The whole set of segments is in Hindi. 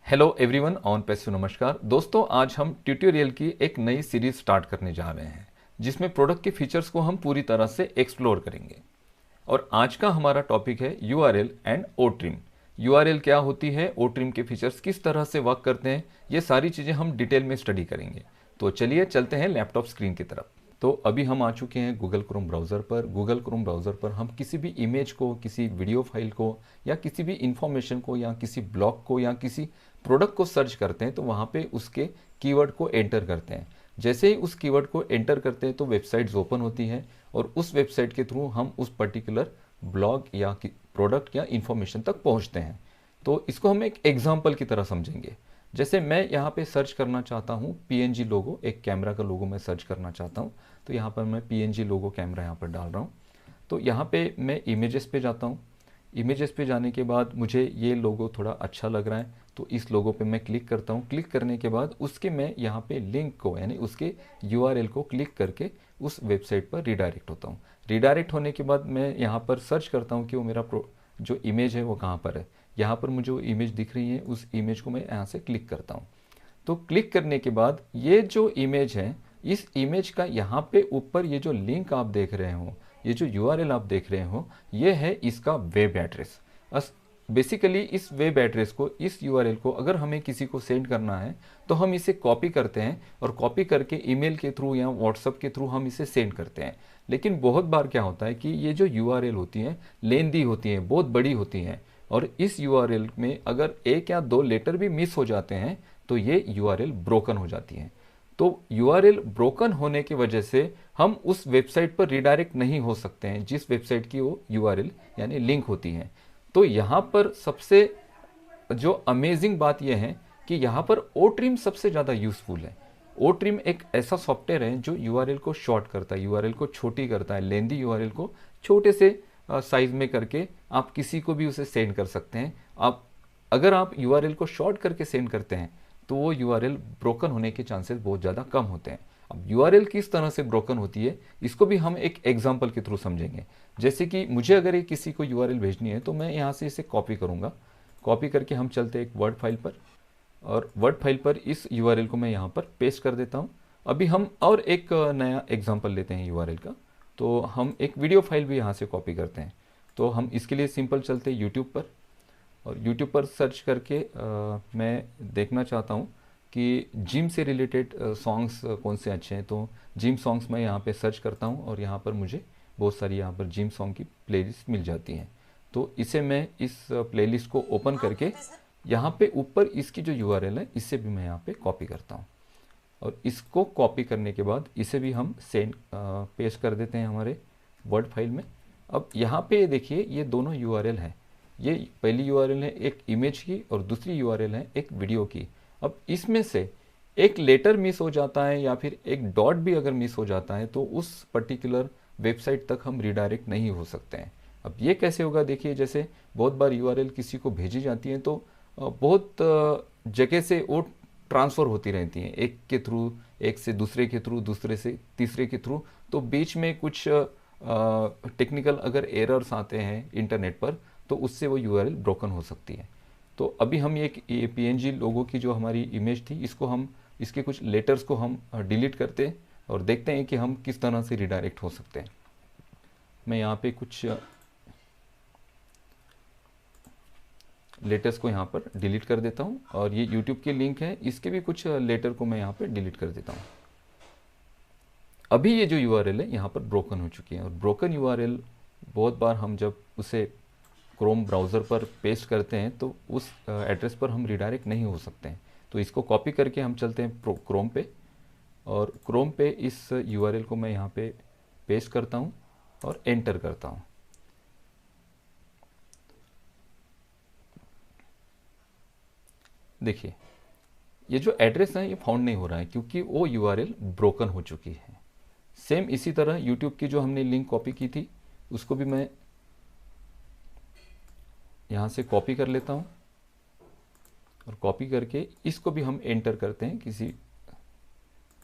Hello everyone on passive. नमस्कार दोस्तों, आज हम ट्यूटोरियल की एक नई सीरीज स्टार्ट करने जा रहे हैं जिसमें प्रोडक्ट के फीचर्स को हम पूरी तरह से एक्सप्लोर करेंगे। और आज का हमारा टॉपिक है URL and o trim. URL क्या होती है, ओ ट्रिम के फीचर्स किस तरह से वर्क करते हैं, ये सारी चीज़ें हम डिटेल में स्टडी करेंगे। तो चलिए चलते हैं लैपटॉप स्क्रीन की तरफ। तो अभी हम आ चुके हैं गूगल क्रोम ब्राउज़र पर। गूगल क्रोम ब्राउज़र पर हम किसी भी इमेज को, किसी वीडियो फाइल को, या किसी भी इंफॉर्मेशन को, या किसी ब्लॉग को, या किसी प्रोडक्ट को सर्च करते हैं तो वहाँ पे उसके कीवर्ड को एंटर करते हैं। जैसे ही उस कीवर्ड को एंटर करते हैं तो वेबसाइट्स ओपन होती हैं और उस वेबसाइट के थ्रू हम उस पर्टिकुलर ब्लॉग या प्रोडक्ट या इंफॉर्मेशन तक पहुँचते हैं। तो इसको हम एक एग्जाम्पल की तरह समझेंगे। जैसे मैं यहाँ पे सर्च करना चाहता हूँ पीएनजी लोगो, एक कैमरा का लोगो मैं सर्च करना चाहता हूँ। तो यहाँ पर मैं पीएनजी लोगो कैमरा यहाँ पर डाल रहा हूँ। तो यहाँ पे मैं इमेजेस पे जाता हूँ। इमेजेस पे जाने के बाद मुझे ये लोगो थोड़ा अच्छा लग रहा है तो इस लोगो पे मैं क्लिक करता हूँ। क्लिक करने के बाद उसके मैं यहाँ पे लिंक को, यानी उसके यूआरएल को क्लिक करके उस वेबसाइट पर रिडायरेक्ट होता हूँ। रिडायरेक्ट होने के बाद मैं यहाँ पर सर्च करता हूँ कि वो मेरा जो इमेज है वो कहाँ पर है। यहाँ पर मुझे वो इमेज दिख रही है, उस इमेज को मैं यहाँ से क्लिक करता हूँ। तो क्लिक करने के बाद ये जो इमेज है, इस इमेज का यहाँ पे ऊपर ये जो लिंक आप देख रहे हो, ये जो यूआरएल आप देख रहे हो, ये है इसका वेब एड्रेस। बेसिकली इस वेब एड्रेस को, इस यूआरएल को अगर हमें किसी को सेंड करना है तो हम इसे कॉपी करते हैं और कॉपी करके ईमेल के थ्रू या व्हाट्सएप के थ्रू हम इसे सेंड करते हैं। लेकिन बहुत बार क्या होता है कि ये जो यूआरएल होती हैं लेंदी होती हैं, बहुत बड़ी होती हैं, और इस यूआरएल में अगर एक या दो लेटर भी मिस हो जाते हैं तो ये यूआरएल ब्रोकन हो जाती है। तो यूआरएल ब्रोकन होने की वजह से हम उस वेबसाइट पर रिडायरेक्ट नहीं हो सकते हैं जिस वेबसाइट की वो यूआरएल यानी लिंक होती है। तो यहाँ पर सबसे जो अमेजिंग बात यह है कि यहाँ पर ओ ट्रिम सबसे ज़्यादा यूजफुल है। ओ ट्रिम एक ऐसा सॉफ्टवेयर है जो यूआरएल को शॉर्ट करता है, यूआरएल को छोटी करता है, लेंदी यूआरएल को छोटे से साइज में करके आप किसी को भी उसे सेंड कर सकते हैं। अगर आप यूआरएल को शॉर्ट करके सेंड करते हैं तो वो यूआरएल ब्रोकन होने के चांसेस बहुत ज़्यादा कम होते हैं। अब यूआरएल किस तरह से ब्रोकन होती है इसको भी हम एक एग्जांपल के थ्रू समझेंगे। जैसे कि मुझे अगर ये किसी को यूआरएल भेजनी है तो मैं यहाँ से इसे कॉपी करूँगा। कॉपी करके हम चलते हैं एक वर्ड फाइल पर, और वर्ड फाइल पर इस यूआरएल को मैं यहाँ पर पेस्ट कर देता हूँ। अभी हम और एक नया एग्जांपल लेते हैं यूआरएल का। तो हम एक वीडियो फाइल भी यहाँ से कॉपी करते हैं। तो हम इसके लिए सिंपल चलते हैं यूट्यूब पर, और यूट्यूब पर सर्च करके मैं देखना चाहता हूँ कि जिम से रिलेटेड सॉन्ग्स कौन से अच्छे हैं। तो जिम सॉन्ग्स मैं यहाँ पे सर्च करता हूँ और यहाँ पर मुझे बहुत सारी यहाँ पर जिम सॉन्ग की प्लेलिस्ट मिल जाती हैं। तो इसे मैं इस प्लेलिस्ट को ओपन करके यहाँ पे ऊपर इसकी जो यूआरएल है इसे भी मैं यहाँ पे कॉपी करता हूँ, और इसको कॉपी करने के बाद इसे भी हम सेंड पेस्ट कर देते हैं हमारे वर्ड फाइल में। अब यहाँ पे देखिए ये दोनों यूआरएल हैं। ये पहली यूआरएल है एक इमेज की और दूसरी यूआरएल है एक वीडियो की। अब इसमें से एक लेटर मिस हो जाता है या फिर एक डॉट भी अगर मिस हो जाता है तो उस पर्टिकुलर वेबसाइट तक हम रिडायरेक्ट नहीं हो सकते हैं। अब ये कैसे होगा, देखिए जैसे बहुत बार यूआरएल किसी को भेजी जाती है तो बहुत जगह से वो ट्रांसफ़र होती रहती हैं, एक के थ्रू, एक से दूसरे के थ्रू, दूसरे से तीसरे के थ्रू। तो बीच में कुछ टेक्निकल अगर एरर्स आते हैं इंटरनेट पर तो उससे वो यूआरएल ब्रोकन हो सकती है। तो अभी हम ये पीएनजी लोगो की जो हमारी इमेज थी इसको हम, इसके कुछ लेटर्स को हम डिलीट करते हैं और देखते हैं कि हम किस तरह से रिडायरेक्ट हो सकते हैं। मैं यहाँ पे कुछ लेटर्स को यहाँ पर डिलीट कर देता हूँ, और ये यूट्यूब की लिंक है, इसके भी कुछ लेटर को मैं यहाँ पे डिलीट कर देता हूँ। अभी ये जो यूआरएल है यहाँ पर ब्रोकन हो चुकी है, और ब्रोकन यूआरएल बहुत बार हम जब उसे क्रोम ब्राउज़र पर पेस्ट करते हैं तो उस एड्रेस पर हम रिडायरेक्ट नहीं हो सकते हैं। तो इसको कॉपी करके हम चलते हैं क्रोम पे, और क्रोम पे इस यूआरएल को मैं यहाँ पे पेस्ट करता हूँ और एंटर करता हूँ। देखिए ये जो एड्रेस है ये फाउंड नहीं हो रहा है क्योंकि वो यूआरएल ब्रोकन हो चुकी है। सेम इसी तरह यूट्यूब की जो हमने लिंक कॉपी की थी उसको भी मैं यहाँ से कॉपी कर लेता हूँ, और कॉपी करके इसको भी हम एंटर करते हैं किसी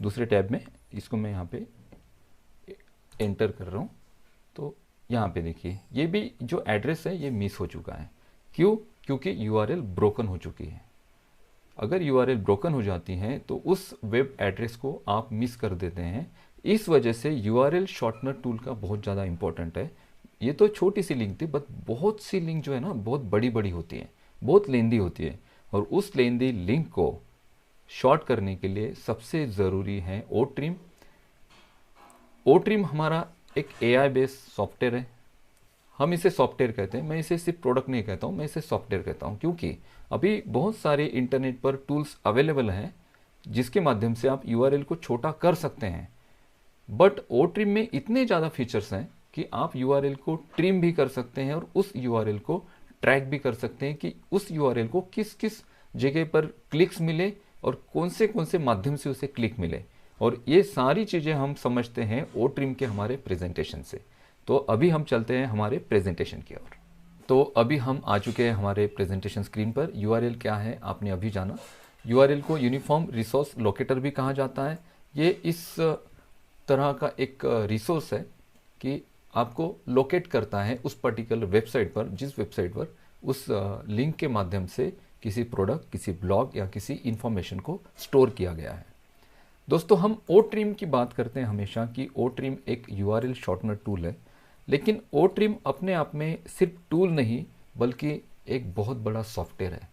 दूसरे टैब में। इसको मैं यहाँ पे एंटर कर रहा हूँ। तो यहाँ पे देखिए ये भी जो एड्रेस है ये मिस हो चुका है। क्यों? क्योंकि यूआरएल ब्रोकन हो चुकी है। अगर यूआरएल ब्रोकन हो जाती हैं तो उस वेब एड्रेस को आप मिस कर देते हैं। इस वजह से यूआरएल शॉर्टनर टूल का बहुत ज़्यादा इंपॉर्टेंट है। ये तो छोटी सी लिंक थी, बट बहुत सी लिंक जो है ना बहुत बड़ी बड़ी होती है, बहुत लेंदी होती है, और उस लेंदी लिंक को शॉर्ट करने के लिए सबसे ज़रूरी है ओ ट्रिम। ओ ट्रिम हमारा एक AI बेस्ड सॉफ्टवेयर है। हम इसे सॉफ्टवेयर कहते हैं, मैं इसे सिर्फ प्रोडक्ट नहीं कहता हूँ, मैं इसे सॉफ्टवेयर कहता हूँ, क्योंकि अभी बहुत सारे इंटरनेट पर टूल्स अवेलेबल हैं जिसके माध्यम से आप यूआरएल को छोटा कर सकते हैं। बट ओ ट्रिम में इतने ज़्यादा फीचर्स हैं कि आप यूआरएल को ट्रिम भी कर सकते हैं और उस यूआरएल को ट्रैक भी कर सकते हैं कि उस यूआरएल को किस किस जगह पर क्लिक्स मिले और कौन से माध्यम से उसे क्लिक मिले। और ये सारी चीज़ें हम समझते हैं ओ ट्रिम के हमारे प्रेजेंटेशन से। तो अभी हम चलते हैं हमारे प्रेजेंटेशन की ओर। तो अभी हम आ चुके हैं हमारे प्रेजेंटेशन स्क्रीन पर। यूआरएल क्या है आपने अभी जाना। यूआरएल को यूनिफॉर्म रिसोर्स लोकेटर भी कहा जाता है। ये इस तरह का एक रिसोर्स है कि आपको लोकेट करता है उस पर्टिकुलर वेबसाइट पर, जिस वेबसाइट पर उस लिंक के माध्यम से किसी प्रोडक्ट, किसी ब्लॉग या किसी इंफॉर्मेशन को स्टोर किया गया है। दोस्तों, हम ओ ट्रिम की बात करते हैं हमेशा कि ओ ट्रिम एक यूआरएल शॉर्टनर टूल है, लेकिन ओ ट्रिम अपने आप में सिर्फ टूल नहीं बल्कि एक बहुत बड़ा सॉफ्टवेयर है।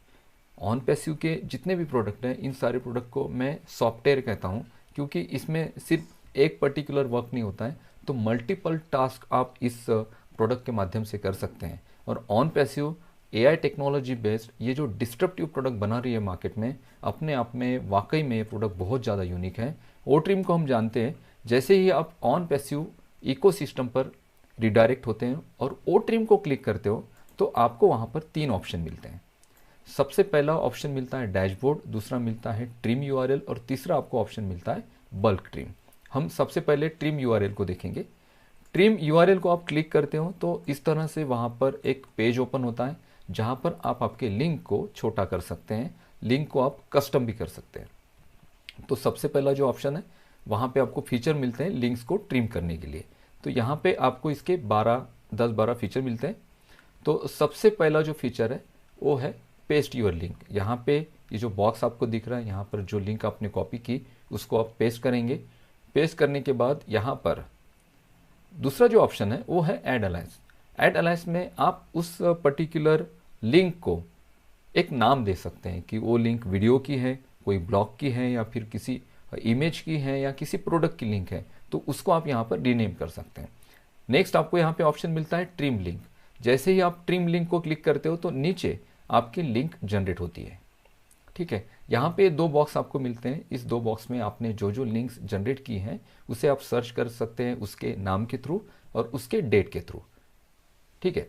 ऑन पैसिव के जितने भी प्रोडक्ट हैं, इन सारे प्रोडक्ट को मैं सॉफ्टवेयर कहता हूँ, क्योंकि इसमें सिर्फ एक पर्टिकुलर वर्क नहीं होता है, तो मल्टीपल टास्क आप इस प्रोडक्ट के माध्यम से कर सकते हैं। और on passive AI technology based ये जो डिस्ट्रप्टिव प्रोडक्ट बना रही है मार्केट में, अपने आप में वाकई में ये प्रोडक्ट बहुत ज़्यादा यूनिक है। ओ ट्रिम को हम जानते हैं, जैसे ही आप ऑन पैसिव इकोसिस्टम पर रिडायरेक्ट होते हैं और ओ ट्रिम को क्लिक करते हो तो आपको वहाँ पर 3 ऑप्शन मिलते हैं। सबसे पहला ऑप्शन मिलता है डैशबोर्ड, दूसरा मिलता है ट्रिम यूआरएल और तीसरा आपको ऑप्शन मिलता है बल्क ट्रिम। हम सबसे पहले ट्रिम यूआरएल को देखेंगे। ट्रिम यूआरएल को आप क्लिक करते हो तो इस तरह से वहाँ पर एक पेज ओपन होता है जहाँ पर आप आपके लिंक को छोटा कर सकते हैं, लिंक को आप कस्टम भी कर सकते हैं। तो सबसे पहला जो ऑप्शन है वहाँ पे आपको फीचर मिलते हैं लिंक्स को ट्रिम करने के लिए। तो यहाँ पे आपको इसके 10-12 फीचर मिलते हैं। तो सबसे पहला जो फीचर है वो है पेस्ट यूर लिंक। यहाँ पे ये जो बॉक्स आपको दिख रहा है, यहाँ पर जो लिंक आपने कॉपी की उसको आप पेस्ट करेंगे। पेस्ट करने के बाद यहाँ पर दूसरा जो ऑप्शन है वो है ऐड अलायंस। ऐड अलायंस में आप उस पर्टिकुलर लिंक को एक नाम दे सकते हैं कि वो लिंक वीडियो की है, कोई ब्लॉग की है, या फिर किसी इमेज की है, या किसी प्रोडक्ट की लिंक है, तो उसको आप यहाँ पर रीनेम कर सकते हैं। नेक्स्ट आपको यहाँ पे ऑप्शन मिलता है ट्रिम लिंक। जैसे ही आप ट्रिम लिंक को क्लिक करते हो तो नीचे आपकी लिंक जनरेट होती है। ठीक है, यहाँ पे 2 बॉक्स आपको मिलते हैं। इस 2 बॉक्स में आपने जो जो लिंक्स जनरेट की हैं उसे आप सर्च कर सकते हैं उसके नाम के थ्रू और उसके डेट के थ्रू। ठीक है,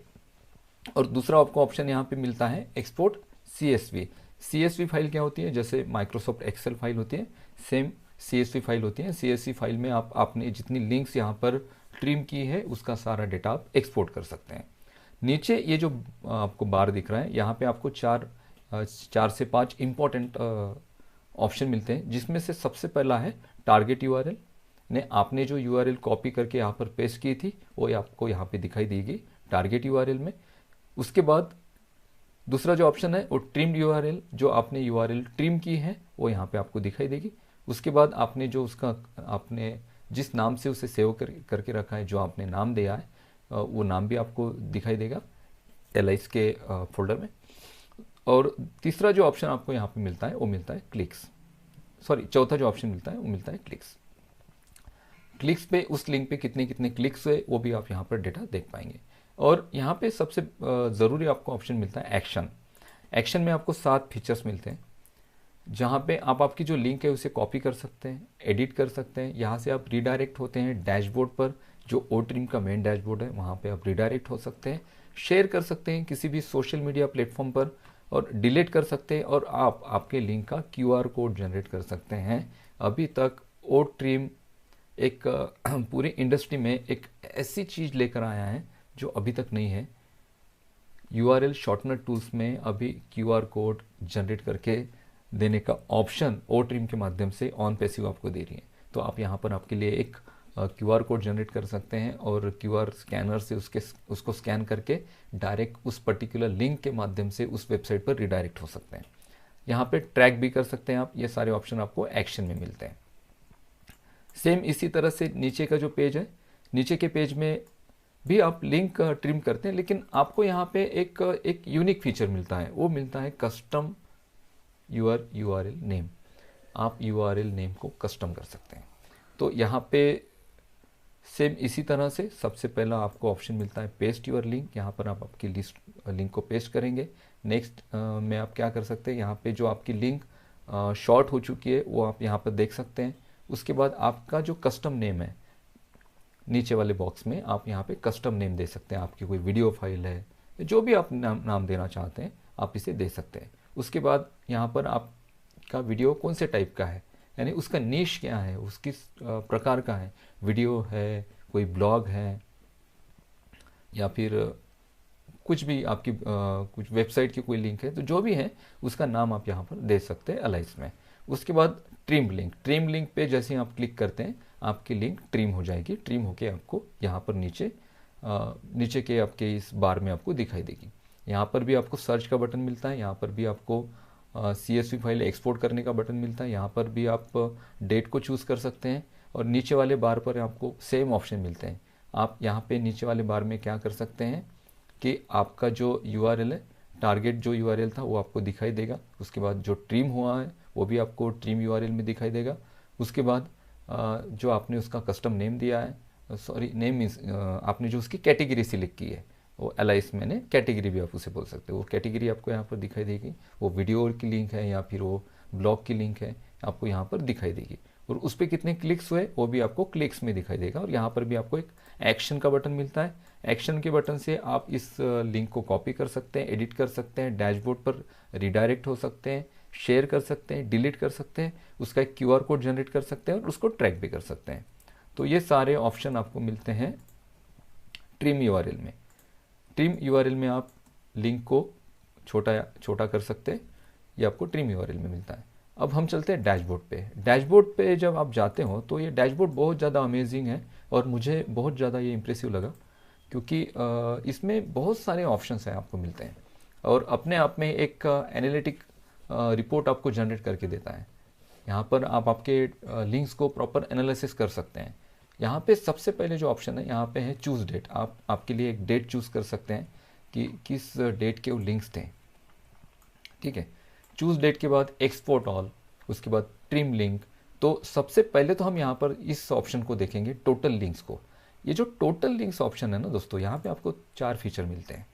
और दूसरा आपको ऑप्शन यहाँ पे मिलता है एक्सपोर्ट CSV। CSV फाइल क्या होती है? जैसे माइक्रोसॉफ्ट एक्सेल फाइल होती है, सेम CSV फाइल होती है। CSV फाइल में आपने जितनी लिंक्स यहाँ पर ट्रिम की है उसका सारा डेटा आप एक्सपोर्ट कर सकते हैं। नीचे ये जो आपको बार दिख रहा है, यहाँ पे आपको 4 से 5 इंपॉर्टेंट ऑप्शन मिलते हैं, जिसमें से सबसे पहला है टारगेट यूआरएल। ने आपने जो यूआरएल कॉपी करके यहाँ पर पेस्ट की थी वो आपको यहाँ पे दिखाई देगी टारगेट यूआरएल में। उसके बाद दूसरा जो ऑप्शन है वो ट्रिम्ड यूआरएल, जो आपने यूआरएल ट्रिम की है वो यहाँ पे आपको दिखाई देगी। उसके बाद आपने जो आपने जिस नाम से उसे सेव करके रखा है, जो आपने नाम दिया है वो नाम भी आपको दिखाई देगा एलाइस के फोल्डर में। और तीसरा जो ऑप्शन आपको यहाँ पे मिलता है वो मिलता है क्लिक्स। चौथा जो ऑप्शन मिलता है वो मिलता है क्लिक्स। क्लिक्स पे उस लिंक पे कितने कितने क्लिक्स हुए वो भी आप यहाँ पर डेटा देख पाएंगे। और यहाँ पे सबसे ज़रूरी आपको ऑप्शन मिलता है एक्शन। एक्शन में आपको 7 फीचर्स मिलते हैं, जहाँ पे आप आपकी जो लिंक है उसे कॉपी कर सकते हैं, एडिट कर सकते हैं। यहाँ से आप रीडायरेक्ट होते हैं डैशबोर्ड पर, जो ओ ट्रिम का मेन डैशबोर्ड है वहाँ पे आप रीडायरेक्ट हो सकते हैं। शेयर कर सकते हैं किसी भी सोशल मीडिया प्लेटफॉर्म पर और डिलीट कर सकते हैं, और आप आपके लिंक का QR कोड जनरेट कर सकते हैं। अभी तक ओ ट्रिम एक पूरी इंडस्ट्री में एक ऐसी चीज़ लेकर आया है जो अभी तक नहीं है। URL शॉर्टनर टूल्स में अभी QR कोड जनरेट करके देने का ऑप्शन ओ ट्रिम के माध्यम से ऑन पैसिव आपको दे रही है। तो आप यहाँ पर आपके लिए एक QR कोड जनरेट कर सकते हैं और QR स्कैनर से उसको स्कैन करके डायरेक्ट उस पर्टिकुलर लिंक के माध्यम से उस वेबसाइट पर रिडायरेक्ट हो सकते हैं। यहाँ पे ट्रैक भी कर सकते हैं आप। ये सारे ऑप्शन आपको एक्शन में मिलते हैं। सेम इसी तरह से नीचे का जो पेज है, नीचे के पेज में भी आप लिंक ट्रिम करते हैं, लेकिन आपको यहाँ पे एक यूनिक फीचर मिलता है, वो मिलता है कस्टम यूर URL नेम। आप URL नेम को कस्टम कर सकते हैं। तो यहाँ पे सेम इसी तरह से सबसे पहला आपको ऑप्शन मिलता है पेस्ट यूर लिंक। यहाँ पर आप आपकी लिंक को पेस्ट करेंगे। नेक्स्ट में आप क्या कर सकते हैं, यहाँ पे जो आपकी लिंक शॉर्ट हो चुकी है वो आप यहाँ पर देख सकते हैं। उसके बाद आपका जो कस्टम नेम है, नीचे वाले बॉक्स में आप यहाँ पे कस्टम नेम दे सकते हैं। आपकी कोई वीडियो फाइल है, जो भी आप नाम देना चाहते हैं आप इसे दे सकते हैं। उसके बाद यहाँ पर आपका वीडियो कौन से टाइप का है, यानी उसका नीश क्या है, उस किस प्रकार का है, वीडियो है, कोई ब्लॉग है, या फिर कुछ भी आपकी कुछ वेबसाइट की कोई लिंक है, तो जो भी है उसका नाम आप यहाँ पर दे सकते हैं अलाइस में। उसके बाद ट्रिम लिंक पे जैसे ही आप क्लिक करते हैं आपकी लिंक ट्रिम हो जाएगी। ट्रिम होके आपको यहाँ पर नीचे के आपके इस बार में आपको दिखाई देगी। यहाँ पर भी आपको सर्च का बटन मिलता है, यहाँ पर भी आपको CSV फाइल एक्सपोर्ट करने का बटन मिलता है, यहाँ पर भी आप डेट को चूज़ कर सकते हैं, और नीचे वाले बार पर आपको सेम ऑप्शन मिलते हैं। आप यहाँ पे नीचे वाले बार में क्या कर सकते हैं कि आपका जो URL है, टारगेट जो URL था वो आपको दिखाई देगा। उसके बाद जो ट्रिम हुआ है वो भी आपको ट्रिम URL में दिखाई देगा। उसके बाद जो आपने उसका कस्टम नेम दिया है, सॉरी नेम मीन्स आपने जो उसकी कैटेगरी सिलेक्ट की है, वो एलाइस मैंने कैटेगरी भी आप उसे बोल सकते हो, वो कैटेगरी आपको यहाँ पर दिखाई देगी। वो वीडियो की लिंक है या फिर वो ब्लॉग की लिंक है, आपको यहाँ पर दिखाई देगी। और उस पर कितने क्लिक्स हुए वो भी आपको क्लिक्स में दिखाई देगा। और यहाँ पर भी आपको एक एक्शन का बटन मिलता है। एक्शन के बटन से आप इस लिंक को कॉपी कर सकते हैं, एडिट कर सकते हैं, डैशबोर्ड पर रिडायरेक्ट हो सकते हैं, शेयर कर सकते हैं, डिलीट कर सकते हैं, उसका एक QR कोड जनरेट कर सकते हैं और उसको ट्रैक भी कर सकते हैं। तो ये सारे ऑप्शन आपको मिलते हैं ट्रिम URL में। ट्रिम URL में आप लिंक को छोटा कर सकते हैं, ये आपको ट्रिम URL में मिलता है। अब हम चलते हैं डैशबोर्ड पे। डैशबोर्ड पे जब आप जाते हो तो ये डैशबोर्ड बहुत ज़्यादा अमेजिंग है और मुझे बहुत ज़्यादा ये इम्प्रेसिव लगा, क्योंकि इसमें बहुत सारे ऑप्शंस हैं आपको मिलते हैं और अपने आप में एक एनालिटिक रिपोर्ट आपको जनरेट करके देता है। यहाँ पर आप आपके लिंक्स को प्रॉपर एनालिसिस कर सकते हैं। यहाँ पे सबसे पहले जो ऑप्शन है यहाँ पे है चूज़ डेट। आप आपके लिए एक डेट चूज़ कर सकते हैं कि किस डेट के वो लिंक्स थे, ठीक है। चूज़ डेट के बाद एक्सपोर्ट ऑल, उसके बाद ट्रिम लिंक। तो सबसे पहले तो हम यहाँ पर इस ऑप्शन को देखेंगे, टोटल लिंक्स को। ये जो टोटल लिंक्स ऑप्शन है ना दोस्तों, यहाँ पे आपको 4 फीचर मिलते हैं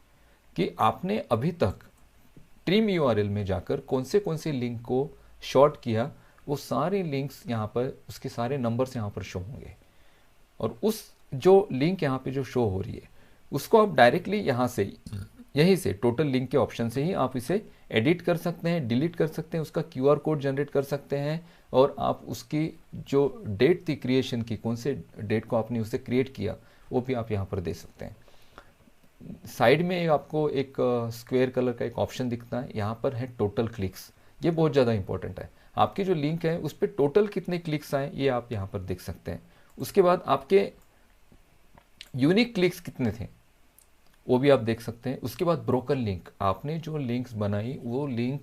कि आपने अभी तक ट्रिम URL में जाकर कौन से लिंक को शॉर्ट किया, वो सारे लिंक्स यहाँ पर, उसके सारे नंबर्स यहाँ पर शो होंगे। और उस जो लिंक यहाँ पे जो शो हो रही है उसको आप डायरेक्टली यहाँ से, यहीं से टोटल लिंक के ऑप्शन से ही आप इसे एडिट कर सकते हैं, डिलीट कर सकते हैं, उसका QR कोड जनरेट कर सकते हैं, और आप उसकी जो डेट थी क्रिएशन की, कौन से डेट को आपने उसे क्रिएट किया, वो भी आप यहाँ पर दे सकते हैं। साइड में आपको एक स्क्वायर कलर का एक ऑप्शन दिखता है, यहाँ पर है टोटल क्लिक्स। ये बहुत ज़्यादा इंपॉर्टेंट है। आपकी जो लिंक है उस पर टोटल कितने क्लिक्स आए ये आप यहाँ पर देख सकते हैं। उसके बाद आपके यूनिक क्लिक्स कितने थे वो भी आप देख सकते हैं। उसके बाद ब्रोकन लिंक, आपने जो लिंक्स बनाई वो लिंक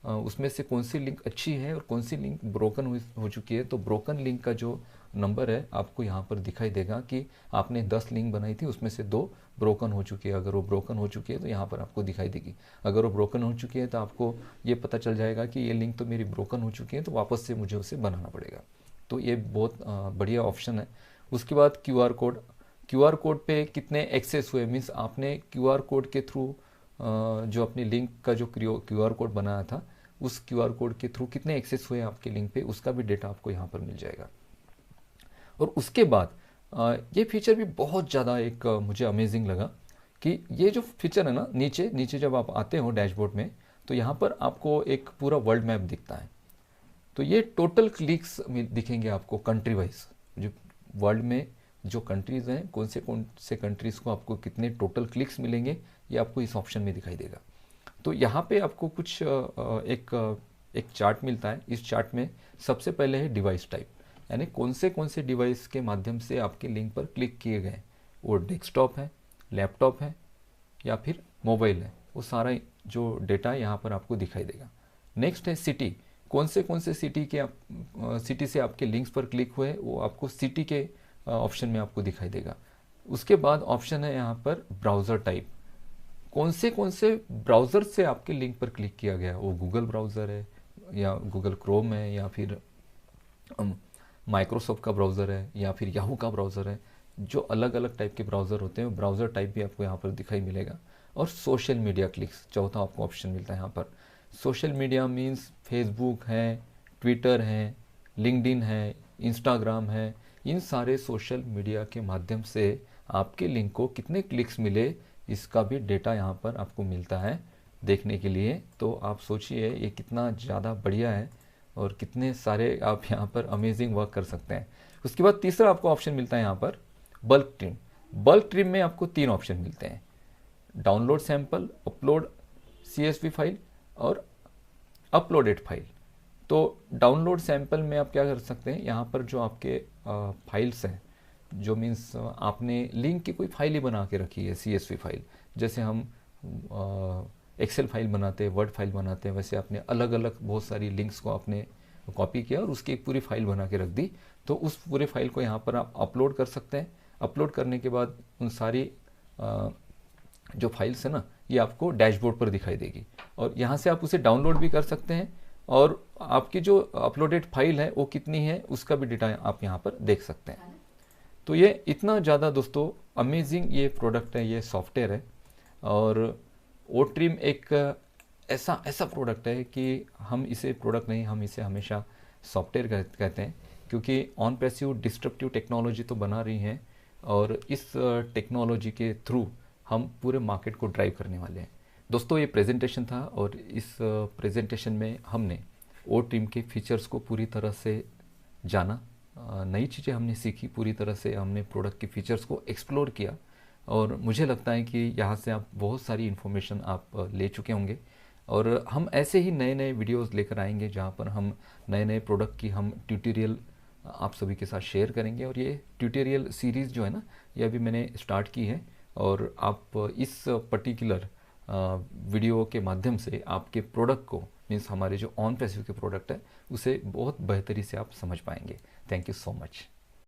उसमें से कौन सी लिंक अच्छी है और कौन सी लिंक ब्रोकन हो चुकी है। तो ब्रोकन लिंक का जो नंबर है आपको यहाँ पर दिखाई देगा कि आपने 10 लिंक बनाई थी, उसमें से 2 ब्रोकन हो चुकी है। अगर वो ब्रोकन हो चुकी है तो यहाँ पर आपको दिखाई देगी। अगर वो ब्रोकन हो चुकी है तो आपको ये पता चल जाएगा कि ये लिंक तो मेरी ब्रोकन हो चुकी है, तो वापस से मुझे उसे बनाना पड़ेगा। तो ये बहुत बढ़िया ऑप्शन है। उसके बाद QR कोड पे कितने एक्सेस हुए, मीन्स आपने QR कोड के थ्रू जो अपनी लिंक का जो QR कोड बनाया था उस QR कोड के थ्रू कितने एक्सेस हुए आपके लिंक पे, उसका भी डेटा आपको यहाँ पर मिल जाएगा। और उसके बाद ये फीचर भी बहुत ज़्यादा एक मुझे अमेजिंग लगा कि ये जो फीचर है ना, नीचे जब आप आते हो डैशबोर्ड में तो यहाँ पर आपको एक पूरा वर्ल्ड मैप दिखता है। तो ये टोटल क्लिक्स दिखेंगे आपको कंट्री वाइज, जो वर्ल्ड में जो कंट्रीज़ हैं कौन से कंट्रीज़ को आपको कितने टोटल क्लिक्स मिलेंगे ये आपको इस ऑप्शन में दिखाई देगा। तो यहाँ पे आपको कुछ एक चार्ट मिलता है। इस चार्ट में सबसे पहले है डिवाइस टाइप, यानी कौन से डिवाइस के माध्यम से आपके लिंक पर क्लिक किए गए, वो डेस्कटॉप है, लैपटॉप है या फिर मोबाइल है, वो सारा जो डेटा यहाँ पर आपको दिखाई देगा। नेक्स्ट है सिटी, कौन से सिटी के आप सिटी से आपके लिंक्स पर क्लिक हुए वो आपको सिटी के ऑप्शन में आपको दिखाई देगा। उसके बाद ऑप्शन है यहाँ पर ब्राउज़र टाइप, कौन से ब्राउज़र से आपके लिंक पर क्लिक किया गया, वो गूगल ब्राउज़र है या गूगल क्रोम है या फिर माइक्रोसॉफ्ट का ब्राउज़र है या फिर याहू का ब्राउज़र है। जो अलग अलग टाइप के ब्राउज़र होते हैं ब्राउज़र टाइप भी आपको यहाँ पर दिखाई मिलेगा। और सोशल मीडिया क्लिक्स, चौथा आपको ऑप्शन मिलता है यहाँ पर। सोशल मीडिया मीन्स फेसबुक है, ट्विटर है, लिंक्डइन है, इंस्टाग्राम है। इन सारे सोशल मीडिया के माध्यम से आपके लिंक को कितने क्लिक्स मिले इसका भी डेटा यहाँ पर आपको मिलता है देखने के लिए। तो आप सोचिए ये कितना ज़्यादा बढ़िया है और कितने सारे आप यहाँ पर अमेजिंग वर्क कर सकते हैं। उसके बाद तीसरा आपको ऑप्शन मिलता है यहाँ पर बल्क ट्रिम। बल्क ट्रिम में आपको 3 ऑप्शन मिलते हैं, download sample, upload CSV file और अपलोडेड फाइल। तो डाउनलोड सैंपल में आप क्या कर सकते हैं, यहाँ पर जो आपके फाइल्स हैं, जो मीन्स आपने लिंक की कोई फाइल ही बना के रखी है CSV फाइल, जैसे हम एक्सेल फाइल बनाते हैं, वर्ड फाइल बनाते हैं, वैसे आपने अलग अलग बहुत सारी लिंक्स को आपने कॉपी किया और उसकी एक पूरी फाइल बना के रख दी। तो उस पूरे फाइल को यहाँ पर आप अपलोड कर सकते हैं। अपलोड करने के बाद उन सारी जो फाइल्स है ना ये आपको डैशबोर्ड पर दिखाई देगी और यहाँ से आप उसे डाउनलोड भी कर सकते हैं और आपकी जो अपलोडेड फाइल है वो कितनी है उसका भी डेटा आप यहाँ पर देख सकते हैं। तो ये इतना ज़्यादा दोस्तों अमेजिंग ये प्रोडक्ट है, ये सॉफ्टवेयर है। और OTrim एक ऐसा प्रोडक्ट है कि हम इसे प्रोडक्ट नहीं, हम इसे हमेशा सॉफ्टवेयर कहते हैं, क्योंकि ऑन पैसिव डिस्ट्रप्टिव टेक्नोलॉजी तो बना रही हैं और इस टेक्नोलॉजी के थ्रू हम पूरे मार्केट को ड्राइव करने वाले हैं। दोस्तों ये प्रेजेंटेशन था और इस प्रेजेंटेशन में हमने OTrim के फीचर्स को पूरी तरह से जाना, नई चीज़ें हमने सीखी, पूरी तरह से हमने प्रोडक्ट के फीचर्स को एक्सप्लोर किया और मुझे लगता है कि यहाँ से आप बहुत सारी इन्फॉर्मेशन आप ले चुके होंगे। और हम ऐसे ही नए नए वीडियोस लेकर आएंगे जहाँ पर हम नए नए प्रोडक्ट की हम ट्यूटोरियल आप सभी के साथ शेयर करेंगे। और ये ट्यूटोरियल सीरीज़ जो है ना ये अभी मैंने स्टार्ट की है और आप इस पर्टिकुलर वीडियो के माध्यम से आपके प्रोडक्ट को मीन्स हमारे जो ऑन पैसिव के प्रोडक्ट है उसे बहुत बेहतरी से आप समझ पाएंगे। Thank you so much.